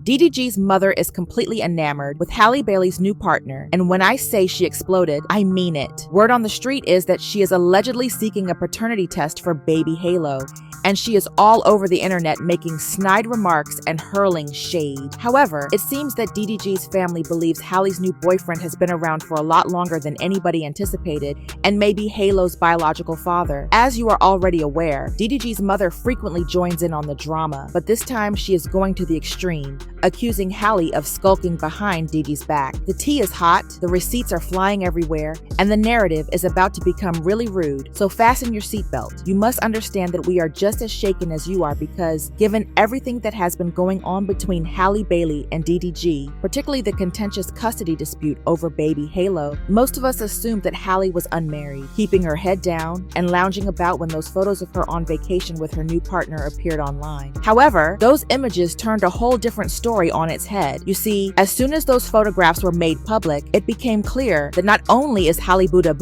DDG's mother is completely enamored with Halle Bailey's new partner, and when I say she exploded, I mean it. Word on the street is that she is allegedly seeking a paternity test for baby Halo, and she is all over the internet making snide remarks and hurling shade. However, it seems that DDG's family believes Halle's new boyfriend has been around for a lot longer than anybody anticipated and may be Halo's biological father. As you are already aware, DDG's mother frequently joins in on the drama, but this time she is going to the extreme, accusing Halle of skulking behind DD's back. The tea is hot, the receipts are flying everywhere, and the narrative is about to become really rude, so fasten your seatbelt. You must understand that we are just as shaken as you are because, given everything that has been going on between Halle Bailey and DDG, particularly the contentious custody dispute over baby Halo, most of us assumed that Halle was unmarried, keeping her head down and lounging about when those photos of her on vacation with her new partner appeared online. However, those images turned a whole different story on its head. You see, as soon as those photographs were made public, it became clear that not only is Halle Buddha,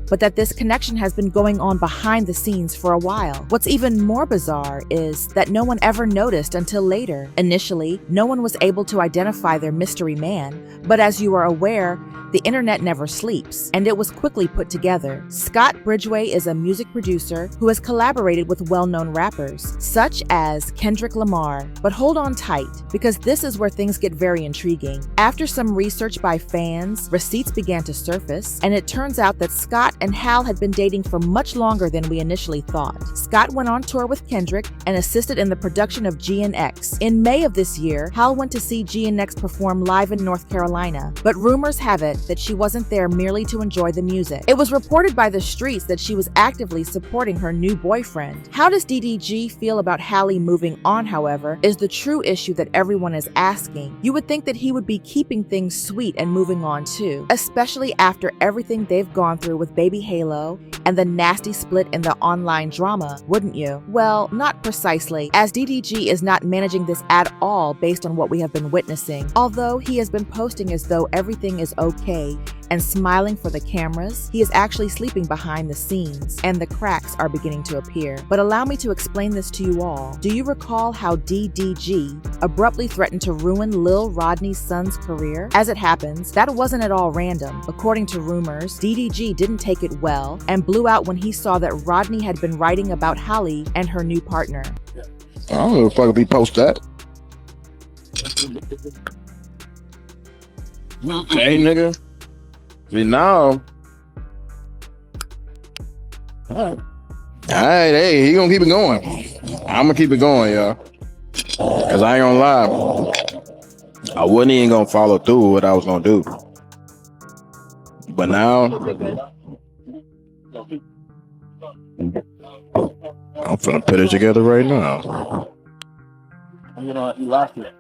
but that this connection has been going on behind the scenes for a while. What's even more bizarre is that no one ever noticed until later. Initially, no one was able to identify their mystery man, but as you are aware, the internet never sleeps, and it was quickly put together. Scott Bridgway is a music producer who has collaborated with well-known rappers, such as Kendrick Lamar. But hold on tight, because this is where things get very intriguing. After some research by fans, receipts began to surface, and it turns out that Scott and Hal had been dating for much longer than we initially thought. Scott went on tour with Kendrick and assisted in the production of GNX. In May of this year, Hal went to see GNX perform live in North Carolina, but rumors have it that she wasn't there merely to enjoy the music. It was reported by the streets that she was actively supporting her new boyfriend. How does DDG feel about Halle moving on, however, is the true issue that everyone is asking. You would think that he would be keeping things sweet and moving on too, especially after everything they've gone through with baby Halo and the nasty split in the online drama, wouldn't you? Well, not precisely, as DDG is not managing this at all based on what we have been witnessing. Although he has been posting as though everything is okay and smiling for the cameras, he is actually sleeping behind the scenes, and the cracks are beginning to appear. But allow me to explain this to you all. Do you recall how DDG abruptly threatened to ruin Lil Rodney's son's career? As it happens, that wasn't at all random. According to rumors, DDG didn't take it well and blew out when he saw that Rodney had been writing about Halle and her new partner. I don't know if I could be post that. Hey, nigga. See, now. All right, hey, he gonna keep it going. I'm gonna keep it going, y'all. Cause I ain't gonna lie. I wasn't even gonna follow through with what I was gonna do. But now, I'm finna put it together right now. You know, you lost it.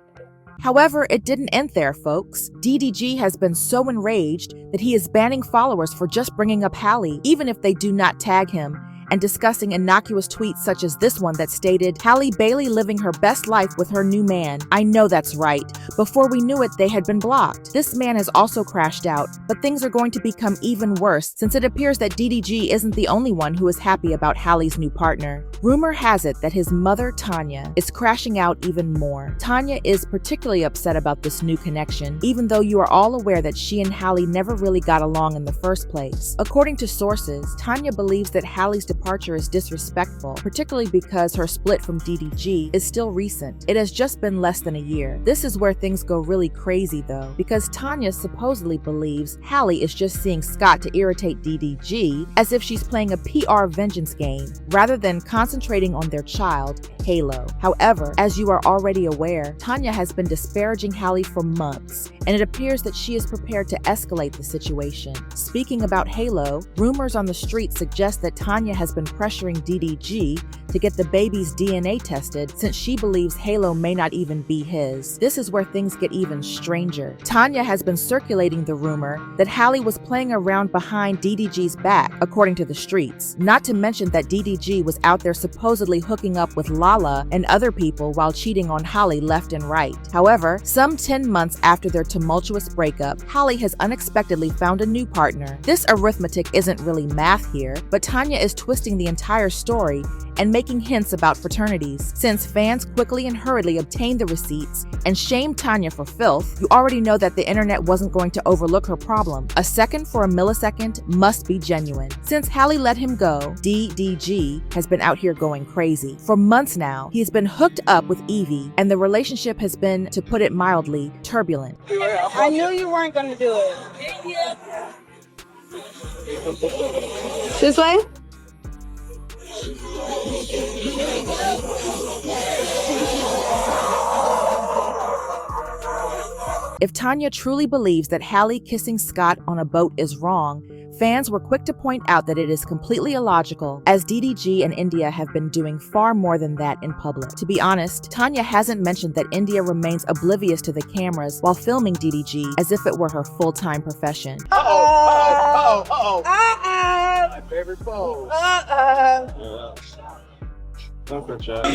However, it didn't end there, folks. DDG has been so enraged that he is banning followers for just bringing up Halle, even if they do not tag him, and discussing innocuous tweets such as this one that stated, "Halle Bailey living her best life with her new man. I know that's right." Before we knew it, they had been blocked. This man has also crashed out, but things are going to become even worse since it appears that DDG isn't the only one who is happy about Halle's new partner. Rumor has it that his mother, Tanya, is crashing out even more. Tanya is particularly upset about this new connection, even though you are all aware that she and Halle never really got along in the first place. According to sources, Tanya believes that Halle's departure is disrespectful, particularly because her split from DDG is still recent. It has just been less than a year. This is where things go really crazy though, because Tanya supposedly believes Halle is just seeing Scott to irritate DDG, as if she's playing a PR vengeance game, rather than concentrating on their child, Halo. However, as you are already aware, Tanya has been disparaging Halle for months, and it appears that she is prepared to escalate the situation. Speaking about Halo, rumors on the street suggest that Tanya has been pressuring DDG to get the baby's DNA tested since she believes Halo may not even be his. This is where things get even stranger. Tanya has been circulating the rumor that Halle was playing around behind DDG's back, according to the streets. Not to mention that DDG was out there supposedly hooking up with Lala and other people while cheating on Halle left and right. However, some 10 months after their tumultuous breakup, Halle has unexpectedly found a new partner. This arithmetic isn't really math here, but Tanya is twisting twisting the entire story and making hints about fraternities. Since fans quickly and hurriedly obtained the receipts and shamed Tanya for filth, you already know that the internet wasn't going to overlook her problem. A second for a millisecond must be genuine. Since Halle let him go, DDG has been out here going crazy. For months now, he's been hooked up with Evie, and the relationship has been, to put it mildly, turbulent. I knew you weren't gonna do it. This way? If Tanya truly believes that Halle kissing Scott on a boat is wrong, fans were quick to point out that it is completely illogical, as DDG and India have been doing far more than that in public. To be honest, Tanya hasn't mentioned that India remains oblivious to the cameras while filming DDG as if it were her full-time profession. My favorite pose. Don't go, Chad.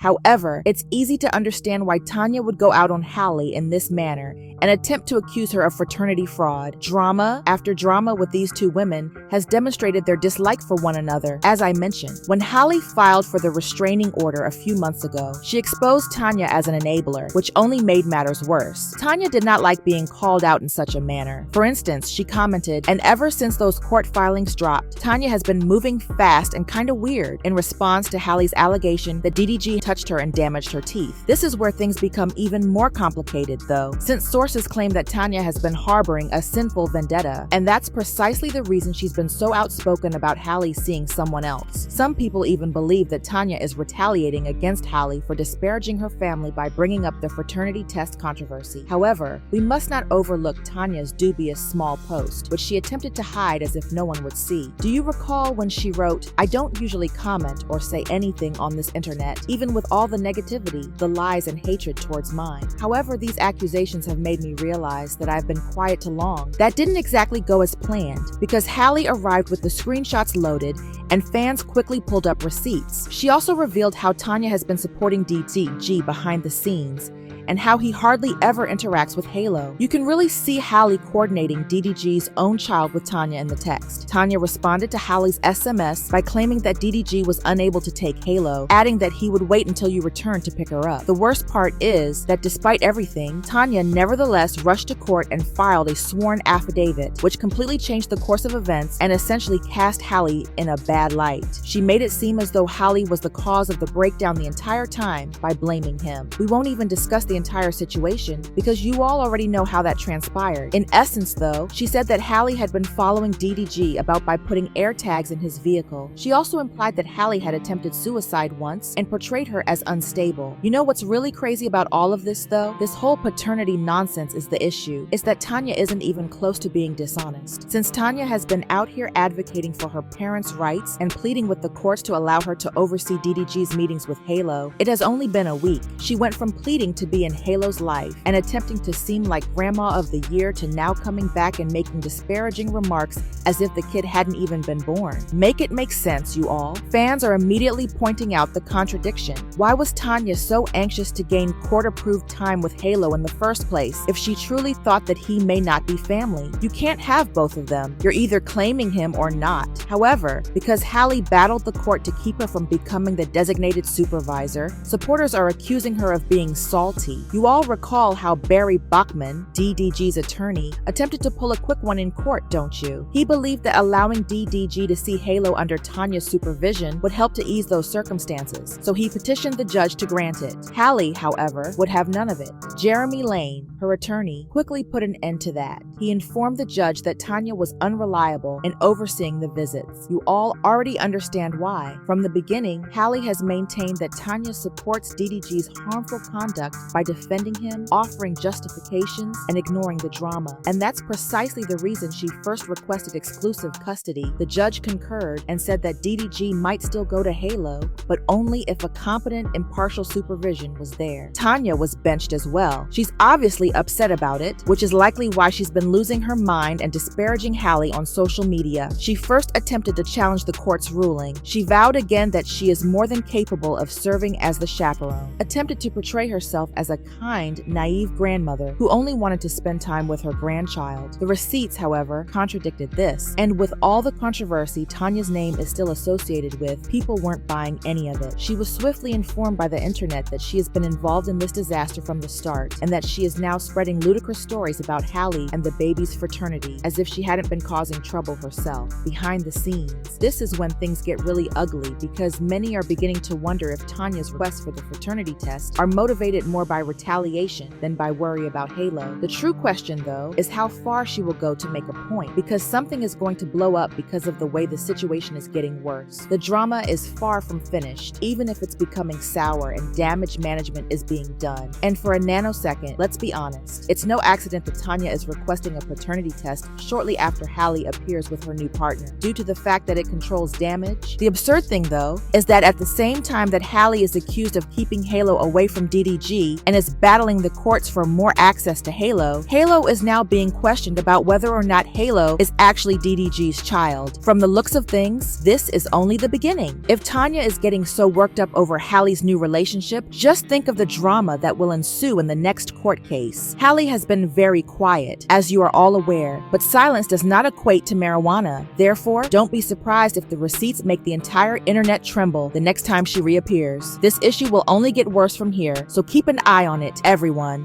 However, it's easy to understand why Tanya would go out on Halle in this manner and attempt to accuse her of fraternity fraud. Drama after drama with these two women has demonstrated their dislike for one another. As I mentioned, when Halle filed for the restraining order a few months ago, she exposed Tanya as an enabler, which only made matters worse. Tanya did not like being called out in such a manner. For instance, she commented, "And ever since those court filings dropped, Tanya has been moving fast and kinda weird," in response to Halle's allegation that DDG touched her and damaged her teeth. This is where things become even more complicated, though, since sources claim that Tanya has been harboring a sinful vendetta, and that's precisely the reason she's been so outspoken about Halle seeing someone else. Some people even believe that Tanya is retaliating against Halle for disparaging her family by bringing up the fraternity test controversy. However, we must not overlook Tanya's dubious small post, which she attempted to hide as if no one would see. Do you recall when she wrote, "I don't usually comment or say anything on this internet, even with all the negativity, the lies and hatred towards mine. However, these accusations have made me realize that I've been quiet too long." That didn't exactly go as planned, because Halle arrived with the screenshots loaded and fans quickly pulled up receipts. She also revealed how Tanya has been supporting DDG behind the scenes, and how he hardly ever interacts with Halo. You can really see Halle coordinating DDG's own child with Tanya in the text. Tanya responded to Halle's SMS by claiming that DDG was unable to take Halo, adding that he would wait until you returned to pick her up. The worst part is that despite everything, Tanya nevertheless rushed to court and filed a sworn affidavit, which completely changed the course of events and essentially cast Halle in a bad light. She made it seem as though Halle was the cause of the breakdown the entire time by blaming him. We won't even discuss the entire situation because you all already know how that transpired. In essence, though, she said that Halle had been following DDG about by putting air tags in his vehicle. She also implied that Halle had attempted suicide once and portrayed her as unstable. You know what's really crazy about all of this, though? This whole paternity nonsense is the issue. It's that Tanya isn't even close to being dishonest. Since Tanya has been out here advocating for her parents' rights and pleading with the courts to allow her to oversee DDG's meetings with Halo, it has only been a week. She went from pleading to be in Halo's life and attempting to seem like grandma of the year to now coming back and making disparaging remarks as if the kid hadn't even been born. Make it make sense, you all. Fans are immediately pointing out the contradiction. Why was Tanya so anxious to gain court-approved time with Halo in the first place if she truly thought that he may not be family? You can't have both of them. You're either claiming him or not. However, because Halle battled the court to keep her from becoming the designated supervisor, supporters are accusing her of being salty. You all recall how Barry Bachman, DDG's attorney, attempted to pull a quick one in court, don't you? He believed that allowing DDG to see Halo under Tanya's supervision would help to ease those circumstances, so he petitioned the judge to grant it. Halle, however, would have none of it. Jeremy Lane, her attorney, quickly put an end to that. He informed the judge that Tanya was unreliable in overseeing the visits. You all already understand why. From the beginning, Halle has maintained that Tanya supports DDG's harmful conduct by defending him, offering justifications, and ignoring the drama. And that's precisely the reason she first requested exclusive custody. The judge concurred and said that DDG might still go to Halo, but only if a competent, impartial supervision was there. Tanya was benched as well. She's obviously obviously upset about it, which is likely why she's been losing her mind and disparaging Halle on social media. She first attempted to challenge the court's ruling. She vowed again that she is more than capable of serving as the chaperone, attempted to portray herself as a kind, naive grandmother who only wanted to spend time with her grandchild. The receipts, however, contradicted this, and with all the controversy Tanya's name is still associated with, people weren't buying any of it. She was swiftly informed by the internet that she has been involved in this disaster from the start, and that she is now spreading ludicrous stories about Halle and the baby's fraternity, as if she hadn't been causing trouble herself. Behind the scenes, this is when things get really ugly, because many are beginning to wonder if Tanya's requests for the fraternity test are motivated more by retaliation than by worry about Halo. The true question, though, is how far she will go to make a point, because something is going to blow up because of the way the situation is getting worse. The drama is far from finished, even if it's becoming sour and damage management is being done. And for a nanosecond, let's be honest, it's no accident that Tanya is requesting a paternity test shortly after Halle appears with her new partner, due to the fact that it controls damage. The absurd thing, though, is that at the same time that Halle is accused of keeping Halo away from DDG and is battling the courts for more access to Halo, Halo is now being questioned about whether or not Halo is actually DDG's child. From the looks of things, this is only the beginning. If Tanya is getting so worked up over Halle's new relationship, just think of the drama that will ensue in the next court case. Halle has been very quiet, as you are all aware, but silence does not equate to marijuana. Therefore, don't be surprised if the receipts make the entire internet tremble the next time she reappears. This issue will only get worse from here, so keep an eye on it, everyone.